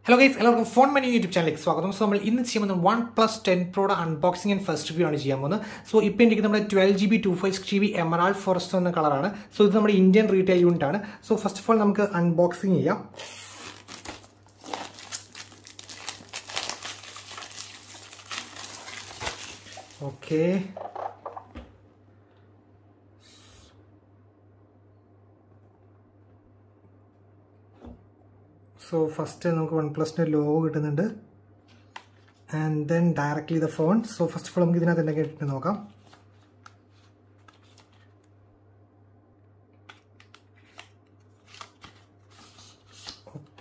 Hello guys, welcome to Phone Menu YouTube channel. So, we will see OnePlus 10 Pro unboxing and first review. So, this is 12GB 256GB Emerald Forest color. So, this is our Indian retail unit. So, first of all, we will unboxing. Okay. So first we have OnePlus logo and then directly the phone. So first of all we will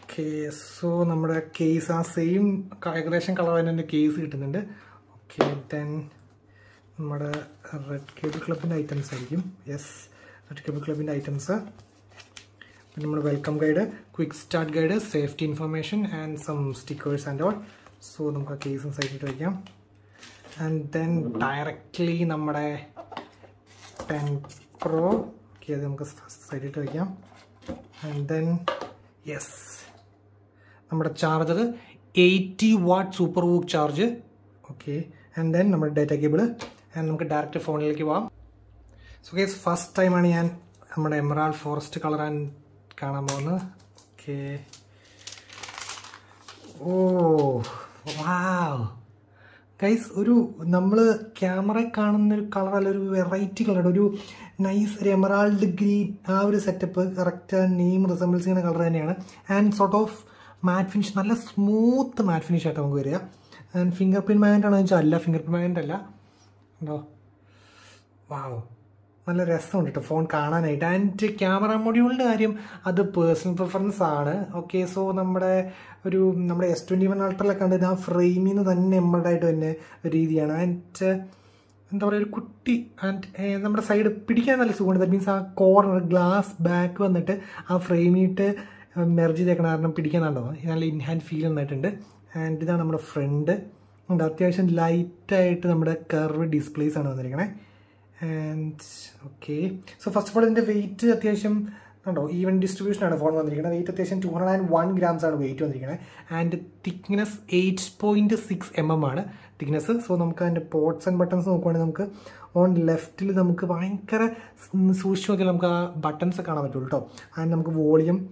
okay, so our case is same aggregation color in the case. Okay, then our red cable club items. Yes, red cable club items. Welcome guide, quick start guide, safety information and some stickers and all. So we have case inside. And then directly we 10 Pro. Okay, we have and then yes, we have charger 80 watt super VOOC charge. Okay, and then we have data cable and we have direct phone. So guys, first time I have Emerald Forest color and okay. Oh wow, guys, we camera color variety color, nice emerald green setup, correct name resembles color and sort of matte finish, smooth matte finish and fingerprint fingerprint no. Wow. Phone and camera module that's personal preference. Okay, so we S21 Ultra frame and side that means a corner glass back frame merge in hand feel and this is friend and light curved displays. And okay, so first of all, in the weight, even distribution of phone weight 201 grams weight and thickness 8.6 mm thickness. So we ports and buttons on left buttons and volume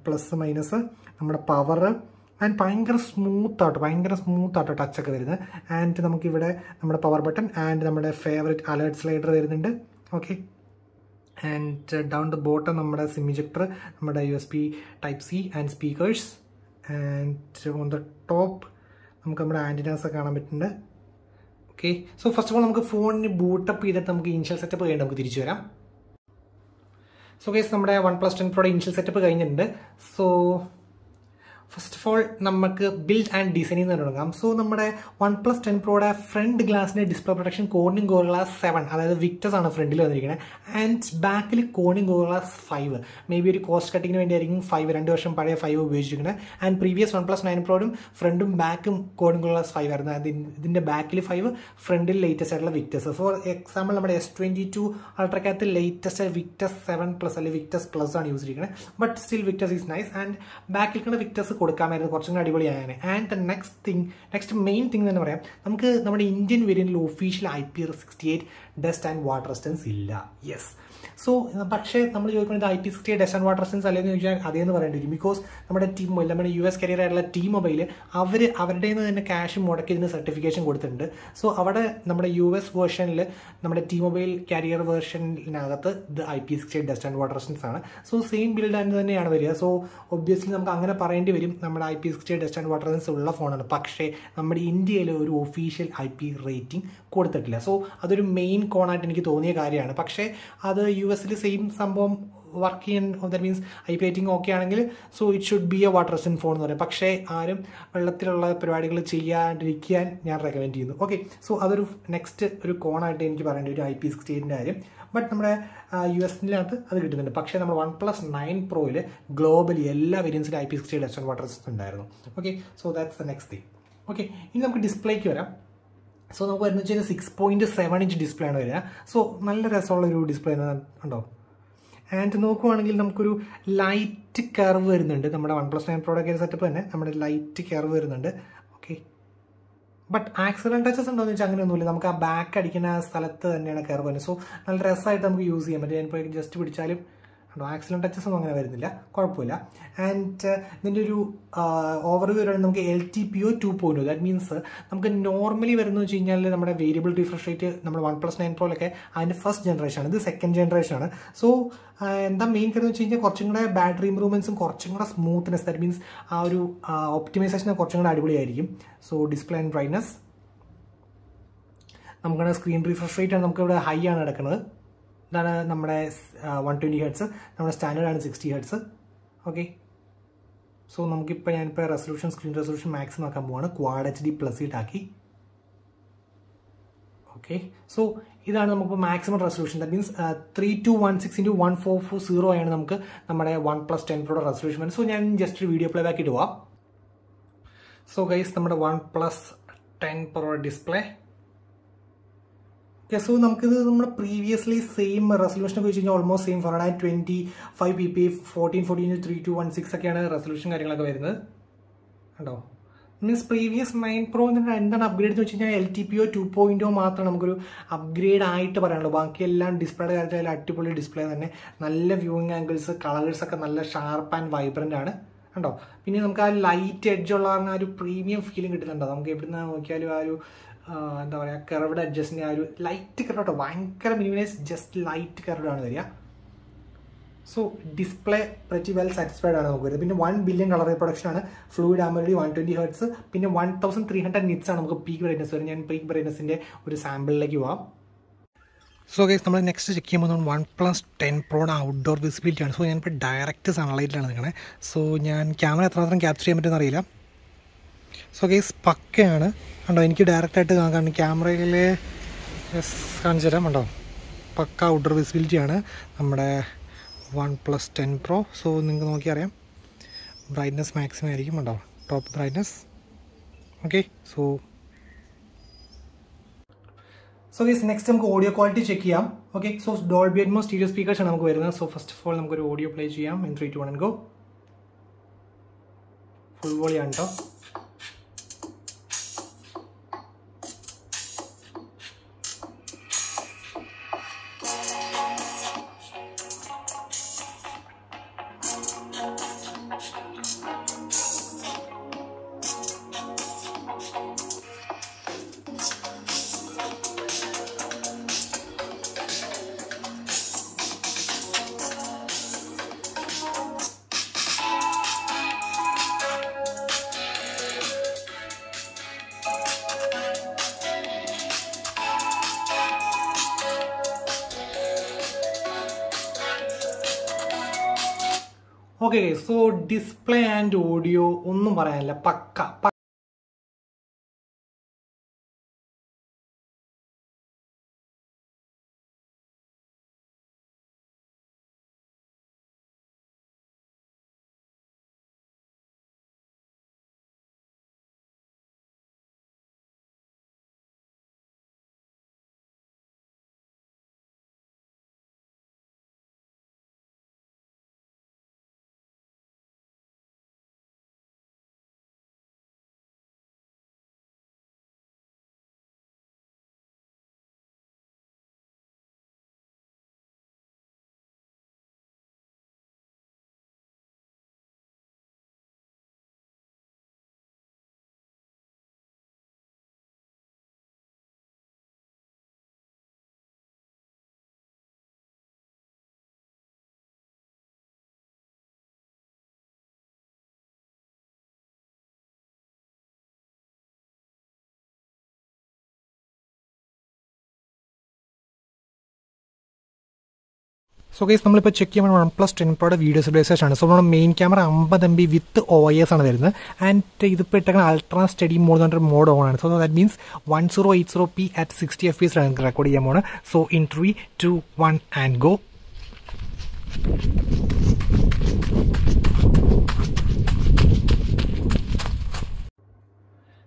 plus minus power and smooth touch and we power button and our favorite alert slider. Okay, and down the bottom we SIM ejector, USB type C and speakers, and on the top we have antennas. Okay, so first of all we phone boot up initial setup. So guys, we have OnePlus 10 Pro initial setup. So first of all, we build and design. So, we OnePlus 10 Pro front glass display protection Corning Gorilla 7. That is Victus on front and back Corning Gorilla 5. Maybe cost cutting 5 and previous OnePlus 9 Pro front and back Corning Gorilla 5. In the back 5 front latest Victus. For example, S22 Ultra latest Victus 7 plus Victus Plus on used. But still Victus is nice and back Victus. And the next main thing is our Indian variant official IP68 dust and water resistance. Yes. So, but we have IP68 dust and water resistance because our team US carrier T-Mobile have cash certification. So, our US version, our T-Mobile carrier version the IP68 dust and water resistance. So, same build and so obviously we IP68 dust and water resistance phone. But India has an official IP rating. So, that's the main con. But US same working, that means IP rating okay, so it should be a water resistant phone. But I recommend. Okay, so other next con IP68. But US OnePlus 9 Pro globally all variants IP68 dust and water resistant. Okay, so that's the next thing. Okay, in the display. So we have a 6.7 inch display. So, we have a display. And നോക്കുവാണെങ്കിൽ നമുക്കൊരു light curve വരുന്നുണ്ട്. നമ്മുടെ OnePlus 9 Proയുടെ setup തന്നെ നമ്മുടെ light curve വരുന്നുണ്ട്. Okay, but accident touches ഉണ്ടോയെന്ന് വെച്ചാൽ അങ്ങനെയൊന്നുമില്ല. നമുക്ക് ആ ബാക്ക് അടിക്കുന്ന സ്ഥലത്ത് തന്നെയാണ് കർവ് വരുന്നത്. സോ നല്ല രസമായിട്ട് നമുക്ക് യൂസ് ചെയ്യാൻ പറ്റും. ഞാനിപ്പോൾ ജസ്റ്റ് പിടിച്ചാലും ആക്സിഡന്റ് ടച്ചസ് ഒന്നും അങ്ങനെ വരുന്നില്ല, കുഴപ്പമില്ല. ആൻഡ് ഇതിൻ്റെ ഒരു ഓവർവ്യൂ വരുന്നത് നമുക്ക് LTPO 2.0. ദാറ്റ് മീൻസ് നമുക്ക് നോർമലി വരുന്നത് വെച്ച് കഴിഞ്ഞാൽ നമ്മുടെ വേരിയബിൾ റിഫ്രഷ് റേറ്റ് നമ്മുടെ OnePlus 9 Proയിലൊക്കെ അതിൻ്റെ ഫസ്റ്റ് ജനറേഷനാണ്, ഇത് സെക്കൻഡ് ജനറേഷനാണ്. സോ എന്താ മെയിൻ കാര്യം എന്ന് വെച്ച് കഴിഞ്ഞാൽ കുറച്ചും കൂടെ ബാറ്ററി ഇമ്പ്രൂവ്മെൻറ്റ്സും കുറച്ചും കൂടെ സ്മൂത്ത്നെസ്, ദാറ്റ് മീൻസ് ആ ഒരു ഒപ്റ്റിമൈസേഷൻ കുറച്ചും കൂടെ അടിപൊളിയായിരിക്കും. സോ ഡിസ്പ്ലേ ആൻഡ് ബ്രൈറ്റ്നസ് നമുക്കാണ് സ്ക്രീൻ റിഫ്രഷ് റേറ്റ് ആണ് നമുക്കിവിടെ ഹൈ ആണ് കിടക്കുന്നത്. ഇതാണ് നമ്മുടെ 120 Hz, നമ്മുടെ സ്റ്റാൻഡേർഡാണ് 60 Hz. ഓക്കെ, സോ ഞാനിപ്പോൾ സ്ക്രീൻ റെസൊല്യൂഷൻ മാക്സിമം ആക്കാൻ പോവാണ്. Quad HD+ ഇട്ടാക്കി. ഓക്കെ, സോ ഇതാണ് നമുക്കിപ്പോൾ maximum resolution. That means 3216x1440 ആണ് നമുക്ക് നമ്മുടെ OnePlus 10 Proയുടെ റെസൊല്യൂഷൻ വരുന്നത്. സോ ഞാൻ ജസ്റ്റ് വീഡിയോ പ്ലേ ബാക്ക് ഇടുക. സോ ഗൈസ്, നമ്മുടെ OnePlus 10 Pro ഡിസ്പ്ലേ. സോ നമുക്കിത് നമ്മുടെ പ്രീവിയസ്ലി സെയിം റെസൊല്യൂഷൻ ഒക്കെ വെച്ച് കഴിഞ്ഞാൽ ഓൾമോസ്റ്റ് സെയിം 425 ppi 1440x3216 ഒക്കെയാണ് റെസൊല്യൂഷൻ കാര്യങ്ങളൊക്കെ വരുന്നത്. കണ്ടോ, മീൻസ് പ്രീവിയസ് 9 Pro എന്താണ് അപ്ഗ്രേഡ് എന്ന് വെച്ച് കഴിഞ്ഞാൽ LTPO 2.0 മാത്രമേ നമുക്കൊരു അപ്ഗ്രേഡ് ആയിട്ട് പറയാനുള്ളൂ. ബാക്കിയെല്ലാം ഡിസ്പ്ലേയുടെ കാര്യത്തിൽ അടിപൊളി ഡിസ്പ്ലേ തന്നെ, നല്ല വ്യൂയിങ് ആംഗിൾസ്, കളേഴ്സ് ഒക്കെ നല്ല ഷാർപ്പ് ആൻഡ് വൈബ്രൻ്റ് ആണ്. കണ്ടോ, പിന്നെ നമുക്ക് ആ ലൈറ്റ് എഡ്ജ് ഉള്ള ആ ഒരു പ്രീമിയം ഫീലിംഗ് കിട്ടുന്നുണ്ടോ. നമുക്ക് എവിടുന്ന് നോക്കിയാലും ആ ഒരു എന്താ പറയുക, കർവ്ഡ് അഡ്ജസ്റ്റിൻ്റെ ആ ഒരു ലൈറ്റ് കർവ് കേട്ടോ, ഭയങ്കര മിനിമൈസ് ജസ്റ്റ് ലൈറ്റ് കർവ്ഡാണ് വരിക. So display pretty well satisfied ആണ് നമുക്ക് വരുന്നത്. പിന്നെ 1 ബില്യൺ കളർ റീപ്രൊഡക്ഷൻ ആണ്, ഫ്ലൂയിഡ് AMOLED 120 Hz, പിന്നെ 1300 nits ആണ് നമുക്ക് പീക്ക് ബ്രൈറ്റ്നസ് വരും. ഞാൻ പീക്ക് ബ്രൈറ്റ്നസിൻ്റെ ഒരു സാമ്പിളിലേക്ക് പോവാം. സോ ഗൈസ്, നമ്മൾ നെക്സ്റ്റ് ചെക്ക് ചെയ്യുമ്പോൾ OnePlus 10 Proയുടെ ഔട്ട്ഡോർ വിസിബിലിറ്റി ആണ്. സോ ഞാനിപ്പോൾ ഡയറക്റ്റ് സൺലൈറ്റിലാണ് നിൽക്കണേ. സോ ഞാൻ ക്യാമറ എത്രമാത്രം ക്യാപ്ചർ ചെയ്യാൻ പറ്റുമെന്ന് അറിയില്ല. സോ ഗൈസ്, പക്കയാണ് കണ്ടോ, എനിക്ക് ഡയറക്റ്റായിട്ട് കാണാൻ ക്യാമറയിൽ കാണിച്ചു തരാം. കണ്ടോ, പക്ക ഔട്ട്ഡോർ വിസിബിലിറ്റിയാണ് നമ്മുടെ OnePlus 10 Pro. സോ നിങ്ങൾക്ക് നോക്കിയറിയാം, ബ്രൈറ്റ്നസ് മാക്സിമം ആയിരിക്കും. കണ്ടോ, top brightness. Okay, so guys, next നമുക്ക് ഓഡിയോ ക്വാളിറ്റി ചെക്ക് ചെയ്യാം. Okay, so Dolby Atmos stereo സ്പീക്കേഴ്സാണ് നമുക്ക് വരുന്നത്. സോ ഫസ്റ്റ് ഓഫ് ഓൾ നമുക്കൊരു ഓഡിയോ പ്ലേ ചെയ്യാം. In 3, 2, 1 go. ഫുൾ വോളിയാണ് കേട്ടോ. Okay, so display and audio ഒന്നും പറയാനില്ല, പക്ക. സോ ഗൈസ്, നമ്മളിപ്പോൾ ചെക്ക് ചെയ്യുമ്പോൾ OnePlus 10 Proയുടെ വീഡിയോ സ്റ്റെബിലൈസേഷൻ ആണ്. സോ നമ്മുടെ main camera 50 MB with OIS ആണ് വരുന്നത്. ആൻഡ് ഇതിപ്പോൾ ഇട്ടേക്കുന്ന അൾട്രാ സ്റ്റഡി മോഡ് എന്ന് പറഞ്ഞൊരു മോഡ് ഓൺ ആണ്. So that means 1080p at 60 FPS ആണ് റെക്കോർഡ് ചെയ്യാൻ പോകുന്നത്. So in 3, 2, 1 and go.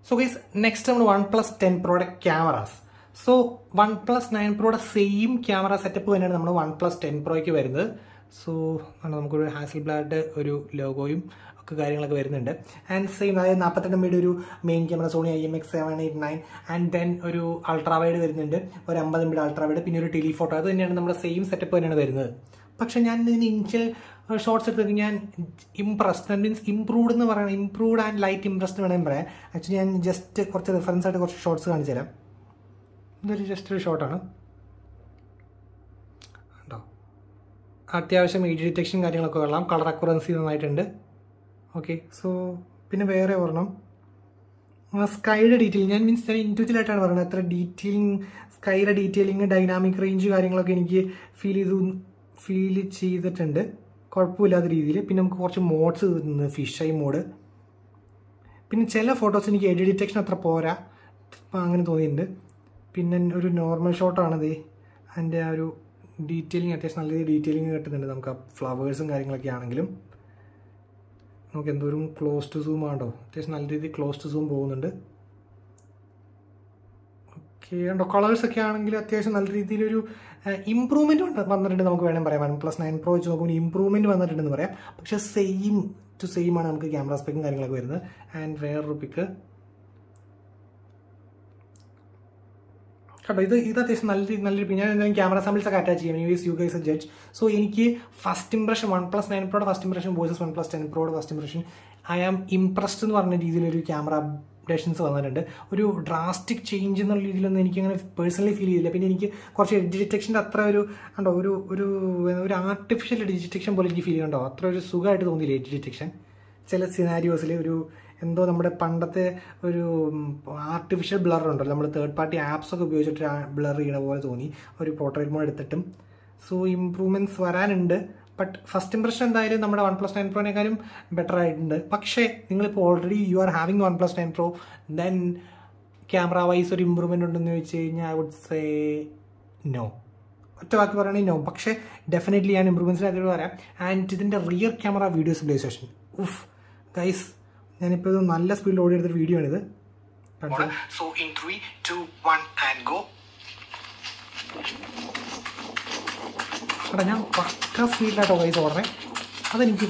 So guys, next നമ്മൾ OnePlus 10 Proയുടെ ക്യാമറാസ്. സോ OnePlus 9 Proയുടെ സെയിം ക്യാമറ സെറ്റപ്പ് തന്നെയാണ് നമ്മൾ OnePlus 10 Proയ്ക്ക് വരുന്നത്. സോ നമുക്കൊരു ഹാസൽബ്ലാഡ് ഒരു ലോഗോയും ഒക്കെ കാര്യങ്ങളൊക്കെ വരുന്നുണ്ട്. ആൻഡ് സെയിം അതായത് 42 MB ഒരു main camera Sony IMX789 and then ഒരു അൾട്രാ വൈഡ് വരുന്നുണ്ട്, ഒരു 50 MB അൾട്രാ വൈഡ്, പിന്നെ ഒരു ടെലിഫോട്ടോ. അത് തന്നെയാണ് നമ്മുടെ സെയിം സെറ്റപ്പ് തന്നെയാണ് വരുന്നത്. പക്ഷെ ഞാൻ ഇതിന് ഇനിഷ്യൽ ഷോർട്സ് എടുത്തത് ഞാൻ ഇംപ്രസ്ഡ് മീൻസ് ഇംപ്രൂവ്ഡ് എന്ന് പറയണം, ഇംപ്രൂവ്ഡ് ആൻഡ് ലൈറ്റ് ഇംപ്രസ്ഡ് വേണമെങ്കിൽ പറയാം. ആക്ച്വലി ഞാൻ ജസ്റ്റ് കുറച്ച് റെഫറൻസ് ആയിട്ട് കുറച്ച് ഷോർട്സ് കാണിച്ചു തരാം. ഇതൊരു ജസ്റ്റ് ഒരു ഷോർട്ടാണ് കേട്ടോ. അത്യാവശ്യം ഏജ് ഡിറ്റക്ഷൻ കാര്യങ്ങളൊക്കെ കൊള്ളാം, കളർ അക്യുറൻസി നന്നായിട്ടുണ്ട്. ഓക്കെ, സോ പിന്നെ വേറെ ഒരെണ്ണം സ്കൈയുടെ ഡീറ്റെയിലിംഗ്. ഞാൻ മീൻസ് ഞാൻ ഇൻഡിവിജ്വലായിട്ടാണ് പറയുന്നത്. അത്ര ഡീറ്റെയിലിംഗ്, സ്കൈയുടെ ഡീറ്റെയിലിംഗ്, ഡൈനാമിക് റേഞ്ച് കാര്യങ്ങളൊക്കെ എനിക്ക് ഫീൽ ചെയ്തിട്ടുണ്ട് കുഴപ്പമില്ലാത്ത രീതിയിൽ. പിന്നെ നമുക്ക് കുറച്ച് മോഡ്സ് കിട്ടുന്നത്, ഫിഷ് ഐ മോഡ്. പിന്നെ ചില ഫോട്ടോസ് എനിക്ക് എഡി ഡിറ്റക്ഷൻ അത്ര പോരാ, അങ്ങനെ തോന്നിയിട്ടുണ്ട്. പിന്നെ ഒരു നോർമൽ ഷോട്ടാണത്, അതിൻ്റെ ആ ഒരു ഡീറ്റെയിലിംഗ് അത്യാവശ്യം നല്ല രീതിയിൽ ഡീറ്റെയിലിംഗ് കിട്ടുന്നുണ്ട്. നമുക്ക് ആ ഫ്ലവേഴ്സും കാര്യങ്ങളൊക്കെ ആണെങ്കിലും നമുക്ക് എന്തോരം ക്ലോസ് ടു സൂം ആണോ, അത്യാവശ്യം നല്ല രീതിയിൽ ക്ലോസ് ടു സൂം പോകുന്നുണ്ട്. ഓക്കെ ഉണ്ടോ, കളേഴ്സൊക്കെ ആണെങ്കിൽ അത്യാവശ്യം നല്ല രീതിയിലൊരു ഇമ്പ്രൂവ്മെൻറ്റ് വന്നിട്ടുണ്ട് നമുക്ക് വേണമെങ്കിൽ പറയാം. OnePlus 9 Pro വെച്ച് നോക്കുമ്പോൾ ഇമ്പ്രൂവ്മെൻറ്റ് വന്നിട്ടുണ്ടെന്ന് പറയാം. പക്ഷേ സെയിം ടു സെയിം ആണ് നമുക്ക് ക്യാമറ സ്പെക്കും കാര്യങ്ങളൊക്കെ വരുന്നത്. ആൻഡ് വേറൊരു പിക്ക് കേട്ടോ, ഇത് അത്യാവശ്യം നല്ലൊരു ഞാൻ എന്തായാലും ക്യാമറ സാമ്പിൾസ് ഒക്കെ അറ്റാച്ച് ചെയ്യാം. You guys judge. സോ എനിക്ക് ഫസ്റ്റ് ഇംപ്രഷൻ OnePlus 9 Proയുടെ ഫസ്റ്റ് ഇംപ്രഷൻ വേഴ്സസ് OnePlus 10 Proയുടെ first impression I am impressed എന്ന് പറഞ്ഞ രീതിയിലൊരു ക്യാമറ അപ്ഡേഷൻസ് വന്നിട്ടുണ്ട്. ഒരു ഡ്രാസ്റ്റിക് ചേഞ്ച് എന്നുള്ള രീതിയിലൊന്നും എനിക്കങ്ങനെ പേഴ്സണലി ഫീൽ ചെയ്തില്ല. പിന്നെ എനിക്ക് കുറച്ച് എഡ്ജ് ഡിറ്റക്ഷൻ്റെ അത്ര ഒരു ഉണ്ടോ ഒരു ആർട്ടിഫിഷ്യൽ എഡ്ജ് ഡിറ്റക്ഷൻ പോലെ എനിക്ക് ഫീൽ ചെയ്യണ്ടോ, അത്ര ഒരു സുഖമായിട്ട് തോന്നിയില്ല എഡ്ജ് ഡിറ്റക്ഷൻ. ചില സിനാരിയോസിൽ ഒരു എന്തോ നമ്മുടെ പണ്ടത്തെ ഒരു ആർട്ടിഫിഷ്യൽ ബ്ലർ ഉണ്ടല്ലോ, നമ്മൾ തേർഡ് പാർട്ടി ആപ്സ് ഒക്കെ ഉപയോഗിച്ചിട്ട് ബ്ലർ ചെയ്യണ പോലെ തോന്നി ഒരു പോർട്രേറ്റ് മോഡ് എടുത്തിട്ടും. സോ ഇംപ്രൂവ്മെൻറ്റ്സ് വരാനുണ്ട്. ബട്ട് ഫസ്റ്റ് ഇംപ്രഷൻ എന്തായാലും നമ്മുടെ OnePlus 9 Proനേക്കാളും ബെറ്റർ ആയിട്ടുണ്ട്. പക്ഷേ നിങ്ങളിപ്പോൾ already you are having OnePlus 9 Pro, then camera vice ഒരു ഇമ്പ്രൂവ്മെൻറ്റ് ഉണ്ടെന്ന് ചോദിച്ചു കഴിഞ്ഞാൽ ഐ വുഡ് സേ നോ. ഒറ്റ വാക്ക് പറയുകയാണെങ്കിൽ നോ. പക്ഷേ ഡെഫിനറ്റ്ലി ഞാൻ ഇമ്പ്രൂവ്മെൻറ്റ്സിന് അതിൽ പറയാം. ആൻഡ് ഇതിൻ്റെ rear camera video stabilisation guys, ഞാനിപ്പോൾ ഇത് നല്ല സ്പീഡിൽ ഓടി എടുത്തൊരു വീഡിയോ ആണിത്. So in 3, 2, 1 and go. ഞാൻ പക്ക സ്പീഡിലായിട്ടോ ഗൈസ് ഓടണേ. അതെനിക്ക്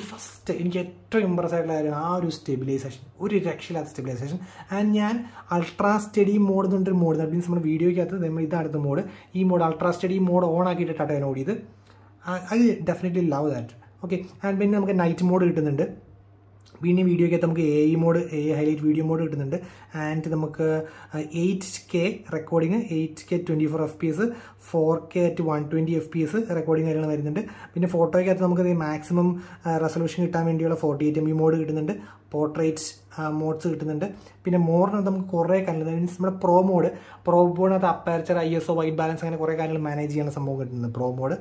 എനിക്ക് ഏറ്റവും ഇമ്പ്രസ് ആയിട്ടുള്ള കാര്യം ആ ഒരു സ്റ്റെബിലൈസേഷൻ, ഒരു രക്ഷയില്ലാത്ത സ്റ്റെബിലൈസേഷൻ. ആൻഡ് ഞാൻ അൾട്രാ സ്റ്റഡി മോഡ് എന്നൊരു മോഡ്, ദാറ്റ് മീൻസ് നമ്മുടെ വീഡിയോയ്ക്കകത്ത് നമ്മൾ ഇതാണ് മോഡ്. ഈ mode ultra steady mode on ആക്കിയിട്ടാണ് ഞാൻ ഓടിയത്. I definitely love that. Okay, and പിന്നെ നമുക്ക് നൈറ്റ് മോഡ് കിട്ടുന്നുണ്ട്. പിന്നെ വീഡിയോയ്ക്കകത്ത് നമുക്ക് എ ഹൈലൈറ്റ് വീഡിയോ മോഡ് കിട്ടുന്നുണ്ട്. ആൻഡ് നമുക്ക് 8K recording, 8K 24 FPS, 4K at 120 FPS recording കാര്യങ്ങൾ വരുന്നുണ്ട്. പിന്നെ ഫോട്ടോയ്ക്കകത്ത് നമുക്ക് മാക്സിമം റെസൊല്യൂഷൻ കിട്ടാൻ വേണ്ടിയുള്ള 48 MB മോഡ് കിട്ടുന്നുണ്ട്. പോർട്രേറ്റ് മോഡ്സ് കിട്ടുന്നുണ്ട്. പിന്നെ മോറിനകത്ത് നമുക്ക് കുറേ കാര്യങ്ങൾ, മീൻസ് നമ്മുടെ പ്രോ മോഡിനകത്ത് അപ്പേർച്ചർ, ISO, വൈറ്റ് ബാലൻസ്, അങ്ങനെ കുറേ കാര്യങ്ങൾ മാനേജ് ചെയ്യുന്ന സംഭവം കിട്ടുന്നുണ്ട് pro mode.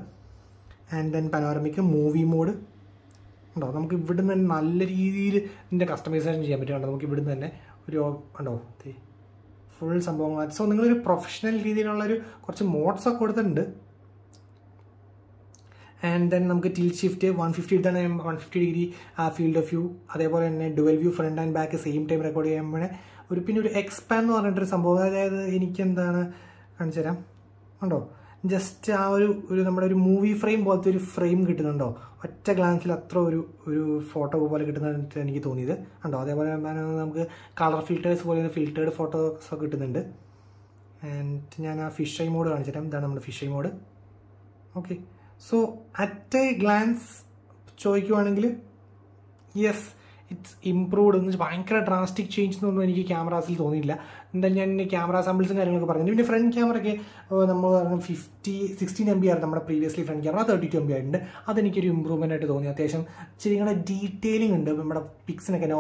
And then panoramic movie mode ഉണ്ടോ, നമുക്ക് ഇവിടുന്ന് തന്നെ നല്ല രീതിയിൽ ഇതിൻ്റെ കസ്റ്റമൈസേഷൻ ചെയ്യാൻ പറ്റും. നമുക്ക് ഇവിടുന്ന് തന്നെ ഒരു ഉണ്ടോ ഫുൾ സംഭവങ്ങൾ. സോ നിങ്ങളൊരു പ്രൊഫഷണൽ രീതിയിലുള്ളൊരു കുറച്ച് മോഡ്സൊക്കെ കൊടുത്തിട്ടുണ്ട്. ആൻഡ് ദെൻ നമുക്ക് ടിൽറ്റ് ഷിഫ്റ്റ് 150 ഇതാണ്, 150 ഡിഗ്രി ഫീൽഡ് ഓഫ് വ്യൂ. അതേപോലെ തന്നെ dual view front and back same time record ചെയ്യുമ്പോൾ പിന്നെ ഒരു എക്സ്പാൻഡ് എന്ന് പറഞ്ഞിട്ടൊരു സംഭവം. അതായത് എനിക്കെന്താണ് കാണിച്ചു തരാം ഉണ്ടോ, ജസ്റ്റ് ആ ഒരു നമ്മുടെ ഒരു മൂവി ഫ്രെയിം പോലത്തെ ഒരു ഫ്രെയിം കിട്ടുന്നുണ്ടോ, ഒറ്റ ഗ്ലാൻസിൽ അത്ര ഒരു ഫോട്ടോ പോലെ കിട്ടുന്നതായിട്ട് എനിക്ക് തോന്നിയത് ഉണ്ടോ. അതേപോലെ നമുക്ക് കളർ ഫിൽറ്റേഴ്സ് പോലെ ഫിൽറ്റേർഡ് ഫോട്ടോസൊക്കെ കിട്ടുന്നുണ്ട്. ആൻഡ് ഞാൻ ആ ഫിഷ് ഐ മോഡ് കാണിച്ചു തരാം. ഇതാണ് നമ്മുടെ fish eye mode. Okay, so at a glance ചോദിക്കുവാണെങ്കിൽ യെസ് ഇറ്റ്സ് ഇംപ്രൂവ്ഡ്. എന്ന് വെച്ചാൽ ഭയങ്കര ഡ്രാസ്റ്റിക് ചേഞ്ച് എന്നൊന്നും എനിക്ക് ക്യാമറാസിൽ തോന്നിയില്ല. എന്തായാലും ഞാൻ ക്യാമറ സാമ്പിൾസും കാര്യങ്ങളൊക്കെ പറഞ്ഞു. പിന്നെ ഫ്രണ്ട് ക്യാമറയ്ക്ക് നമ്മൾ പറഞ്ഞു 16 MB ആയിരുന്നു നമ്മുടെ പ്രീവിയസ്ലി ഫ്രണ്ട് ക്യാമറ, 32 MB ആയിട്ടുണ്ട്. അതെനിക്കൊരു ഇമ്പ്രൂവ്മെൻ്റ് ആയിട്ട് തോന്നി. അത്യാവശ്യം ഇച്ചിരി കൂടെ ഡീറ്റെയിലിംഗ് ഉണ്ട് നമ്മുടെ പിക്സിനൊക്കെ.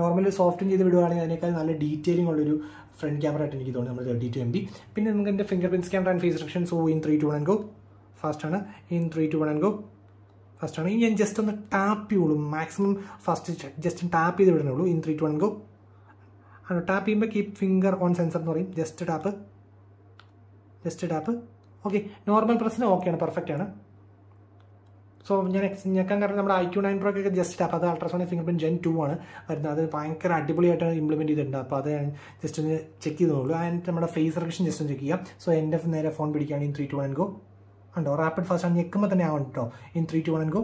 നോർമലി സോഫ്റ്റും ചെയ്ത് വിടുകയാണെങ്കിൽ അതിനേക്കാൾ നല്ല ഡീറ്റെയിലിംഗ് ഉള്ളൊരു ഫ്രണ്ട് ക്യാമറ ആയിട്ട് എനിക്ക് തോന്നി നമ്മൾ 32 MB. പിന്നെ നമുക്ക് എൻ്റെ Fingerprint and Face recognition. So in 3, 2, 1 and go. ഫാസ്റ്റാണ്. in 3, 2, 1 and go. ഫസ്റ്റാണ്. ഇനി ഞാൻ ജസ്റ്റ് ഒന്ന് ടാപ്പ് ചെയ്യുള്ളൂ, മാക്സിമം ഫസ്റ്റ് ജസ്റ്റ് ടാപ്പ് ചെയ്ത് വിടണുള്ളൂ. in 3, 2, 1 go. ടാപ്പ് ചെയ്യുമ്പോൾ കീപ് ഫിംഗർ ഓൺ സെൻസർ എന്ന് പറയും. Just tap. ഓക്കെ, നോർമൽ പ്രസ്സിന് ഓക്കെയാണ്, പെർഫെക്റ്റ് ആണ്. സോ ഞാൻ ഞെക്കാൻ കാരണം നമ്മുടെ IQ 9 Pro ഒക്കെ ജസ്റ്റ് ടാപ്പ്, അത് അൾട്രാസോണിക് ഫിംഗർപ്രിന്റ് Gen 2 ആണ് വരുന്നത്. അത് ഭയങ്കര അടിപൊളിയായിട്ടാണ് ഇംപ്ലിമെൻറ്റ് ചെയ്തിട്ടുണ്ട്. അപ്പോൾ അത് ഞാൻ ജസ്റ്റ് ഒന്ന് ചെക്ക് ചെയ്തോളൂ. ആൻഡ് നമ്മുടെ ഫേസ് റെക്കഗ്നിഷൻ ജസ്റ്റ് ഒന്ന് ചെക്ക് ചെയ്യാം. സോ എൻ്റെ നേരെ ഫോൺ പിടിക്കുകയാണ്. in 3, 2, 1 go. ഉണ്ടോ റാപ്പിഡ് ഫാസ്റ്റ് ആണ് ഞെക്കുമ്പോൾ തന്നെ ആവണം കേട്ടോ. In 3 2 1 and go.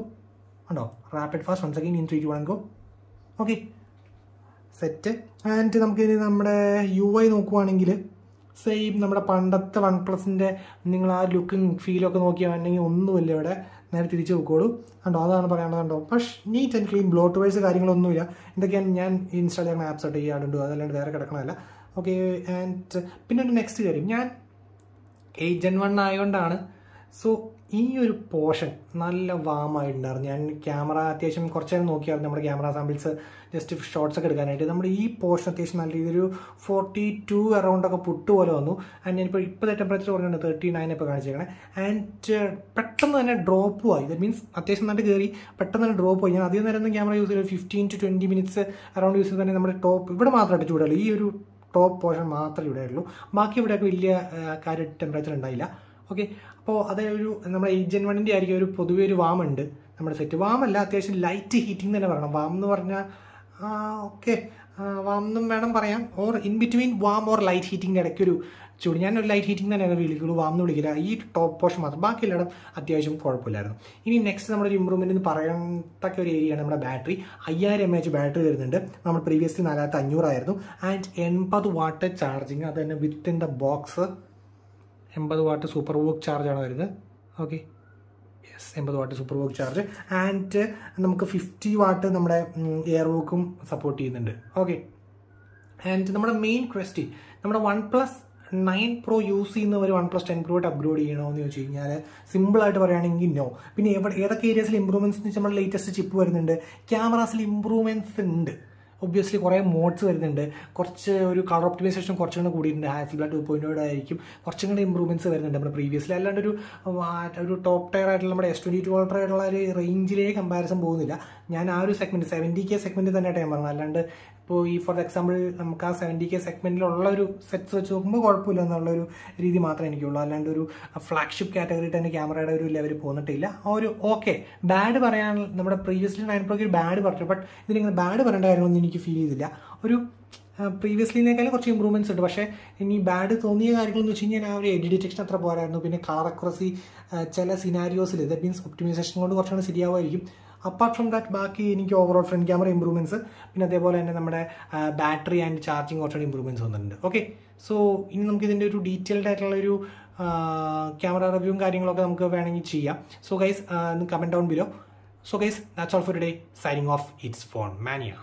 ഉണ്ടോ rapid fast once again in 3 2 1 and go. Okay set. And നമുക്കിനി നമ്മുടെ UI നോക്കുവാണെങ്കിൽ സെയിം നമ്മുടെ പണ്ടത്തെ വൺ പ്ലസിൻ്റെ നിങ്ങൾ ആ ലുക്കും ഫീലൊക്കെ നോക്കിയാണെങ്കിൽ ഒന്നുമില്ല ഇവിടെ. നേരെ തിരിച്ച് നോക്കോളൂ. കണ്ടോ അതാണ് പറയാനുള്ളതുണ്ടോ. പക്ഷേ നീറ്റ് ആൻഡ് ക്ലീൻ ബ്ലോട്ട്വേഴ്സ് കാര്യങ്ങളൊന്നുമില്ല. എന്തൊക്കെയാണ് ഞാൻ ഇൻസ്റ്റാൾ ചെയ്യുന്ന ആപ്സ് ആയിട്ട് ചെയ്യാറുണ്ട്, അതല്ലാണ്ട് വേറെ കിടക്കണമല്ല. ഓക്കെ. ആൻഡ് പിന്നെ ഒരു നെക്സ്റ്റ് കാര്യം, ഞാൻ 8 Gen 1 ആയതുകൊണ്ടാണ് സോ ഈ ഒരു പോർഷൻ നല്ല വാമായിട്ടുണ്ടായിരുന്നു. ഞാൻ ക്യാമറ അത്യാവശ്യം കുറച്ച് നേരം നോക്കിയായിരുന്നു നമ്മുടെ ക്യാമറ സാമ്പിൾസ് ജസ്റ്റ് ഷോർട്സ് ഒക്കെ എടുക്കാനായിട്ട്. നമ്മുടെ ഈ പോർഷൻ അത്യാവശ്യം നല്ല രീതിയിൽ 42 അറൗണ്ടൊക്കെ പുട്ട് പോലെ വന്നു. ആൻഡ് ഞാനിപ്പോൾ ഇപ്പോഴത്തെ ടെമ്പറേച്ചർ പറഞ്ഞിട്ടുണ്ട് 39 ഇപ്പോൾ കാണിച്ചേക്കണേ. ആൻഡ് പെട്ടെന്ന് തന്നെ ഡ്രോപ്പ് ആയി. ദറ്റ് മീൻസ് അത്യാവശ്യം നല്ല കയറി പെട്ടെന്ന് തന്നെ ഡ്രോപ്പ് ആയി. ഞാൻ അധികം നേരം ഒന്നും ക്യാമറ യൂസ് ചെയ്ത് 15 to 20 minutes അറൗണ്ട് യൂസ് ചെയ്ത് തന്നെ നമ്മുടെ ടോപ്പ് ഇവിടെ മാത്രമായിട്ട് ചൂടുള്ളൂ. ഈ ഒരു ടോപ്പ് പോർഷൻ മാത്രമേ ഇവിടെ ഉള്ളൂ. ബാക്കി ഇവിടെയൊക്കെ വലിയ കാര്യം ടെമ്പറേച്ചർ ഉണ്ടായില്ല. ഓക്കെ. അപ്പോൾ അതൊരു നമ്മുടെ 8 Gen 1 ആയിരിക്കും ഒരു പൊതുവെ ഒരു വാമുണ്ട് നമ്മുടെ സെറ്റ്. വാമല്ല, അത്യാവശ്യം ലൈറ്റ് ഹീറ്റിംഗ് തന്നെ പറയണം. വാം എന്ന് പറഞ്ഞാൽ ഓക്കെ വാം എന്നും വേണം പറയാം. Or in between warm or light ഹീറ്റിംഗിൻ്റെ ഇടയ്ക്കൊരു ചൂട്. ഞാനൊരു ലൈറ്റ് ഹീറ്റിംഗ് തന്നെ വിളിക്കുള്ളൂ, വാം എന്ന് വിളിക്കില്ല. ഈ ടോപ്പ് പോർഷൻ മാത്രം, ബാക്കി എല്ലായിടം അത്യാവശ്യം കുഴപ്പമില്ലായിരുന്നു. ഇനി നെക്സ്റ്റ് നമ്മുടെ ഒരു ഇമ്പ്രൂവ്മെൻറ്റ് എന്ന് പറയത്തക്ക ഒരു ഏരിയയാണ് നമ്മുടെ ബാറ്ററി. 5000 mAh ബാറ്ററി വരുന്നുണ്ട്. നമ്മൾ പ്രീവിയസ്ലി 4500 ആയിരുന്നു. ആൻഡ് 80 വാട്ട് ചാർജിങ്, അത് തന്നെ with in the box. 80 watt super VOOC ചാർജാണ് വരുന്നത്. Okay yes 80 watt super VOOC charge. And നമുക്ക് 50 വാട്ട് നമ്മുടെ എയർ വോക്കും സപ്പോർട്ട് ചെയ്യുന്നുണ്ട്. ഓക്കെ. ആൻഡ് നമ്മുടെ മെയിൻ ക്വസ്റ്റ്യൻ, നമ്മുടെ OnePlus 9 Pro യൂസ് ചെയ്യുന്നവർ OnePlus 10 Pro അപ്ഗ്രേഡ് ചെയ്യണോ എന്ന് ചോദിച്ചു കഴിഞ്ഞാൽ സിമ്പിളായിട്ട് പറയുകയാണെങ്കിൽ നോ. പിന്നെ ഏതൊക്കെ ഏരിയസിൽ ഇമ്പ്രൂവ്മെൻറ്റ്സ് എന്ന് വെച്ചാൽ നമ്മുടെ ലേറ്റസ്റ്റ് ചിപ്പ് വരുന്നുണ്ട്, ക്യാമറാസിൽ ഇമ്പ്രൂവ്മെൻറ്റ്സ് ഉണ്ട്. ഒബ്വിയസ്ലി കുറേ മോഡ്സ് വരുന്നുണ്ട്, കുറച്ച് ഒരു കളർ ഒപ്റ്റിമൈസേഷൻ കുറച്ചും കൂടെ കൂടിയിട്ടുണ്ട്. ഹാസിൽബ്ലാഡ് 2.0 ആയിരിക്കും കുറച്ചും കൂടെ ഇമ്പ്രൂവ്മെൻറ്റ്സ് വരുന്നുണ്ട് നമ്മുടെ പ്രീവിയസ്ലി. അല്ലാണ്ട് ഒരു ടോപ്പ് ടയർ ആയിട്ടുള്ള നമ്മുടെ S22 Ultra ആയിട്ടുള്ള ഒരു റേഞ്ചിലേ കമ്പാരിസൺ പോകുന്നില്ല. ഞാൻ ആ ഒരു സെഗ്മെൻറ്റ് 70K സെഗ്മെൻറ്റ് തന്നെയായിട്ട് ഞാൻ പറഞ്ഞത്. അല്ലാണ്ട് ഇപ്പോൾ ഈ ഫോർ എക്സാമ്പിൾ നമുക്ക് ആ 70K സെഗ്മെൻറ്റിലുള്ള ഒരു സെറ്റ്സ് വെച്ച് നോക്കുമ്പോൾ കുഴപ്പമില്ല എന്നുള്ളൊരു രീതി മാത്രമേ എനിക്കുള്ളൂ. അല്ലാണ്ട് ഒരു ഫ്ലാഗ്ഷിപ്പ് കാറ്റഗറിയിട്ട് തന്നെ ക്യാമറയുടെ ഒരു ലെവൽ പോന്നിട്ടില്ല. ഒരു ഓക്കെ ബാഡ് പറയാൻ നമ്മുടെ പ്രീവിയസ്ലി 9 Proക്ക് ഒരു ബാഡ് പറഞ്ഞു. ബട്ട് ഇതിനിങ്ങനെ ബാഡ് പറയേണ്ട കാര്യങ്ങളൊന്നും എനിക്ക് ഫീൽ ചെയ്തില്ല. ഒരു പ്രീവിയസ്ലിനേക്കാളും കുറച്ച് ഇമ്പ്രൂവ്മെൻറ്റ്സ് ഉണ്ട്. പക്ഷേ ഇനി ബാഡ് തോന്നിയ കാര്യങ്ങളെന്ന് വെച്ച് കഴിഞ്ഞാൽ ആ ഒരു എഡി ഡിറ്റക്ഷൻ അത്ര പോരായിരുന്നു. പിന്നെ കളർ അക്യുറസി ചില സിനാരിയോസിൽ ദറ്റ് മീൻസ് ഒപ്റ്റിമൈസേഷൻ കൊണ്ട് കുറച്ചുകൂടെ ശരിയാവുമായിരിക്കും. അപ്പാർട്ട് ഫ്രം ദാറ്റ് ബാക്കി എനിക്ക് ഓവറോൾ ഫ്രണ്ട് ക്യാമറ ഇമ്പ്രൂവ്മെൻറ്റ്സ്, പിന്നെ അതേപോലെ തന്നെ നമ്മുടെ ബാറ്ററി ആൻഡ് ചാർജിങ് കുറച്ചുകൂടി ഇമ്പ്രൂവ്മെൻറ്റ്സ് വന്നിട്ടുണ്ട്. ഓക്കെ. സോ ഇനി നമുക്ക് ഇതിൻ്റെ ഒരു ഡീറ്റെയിൽഡ് ആയിട്ടുള്ള ഒരു ക്യാമറ റിവ്യൂവും കാര്യങ്ങളൊക്കെ നമുക്ക് വേണമെങ്കിൽ ചെയ്യാം. So guys comment down below. So guys, that's all for today. Signing off, it's Phone Mania.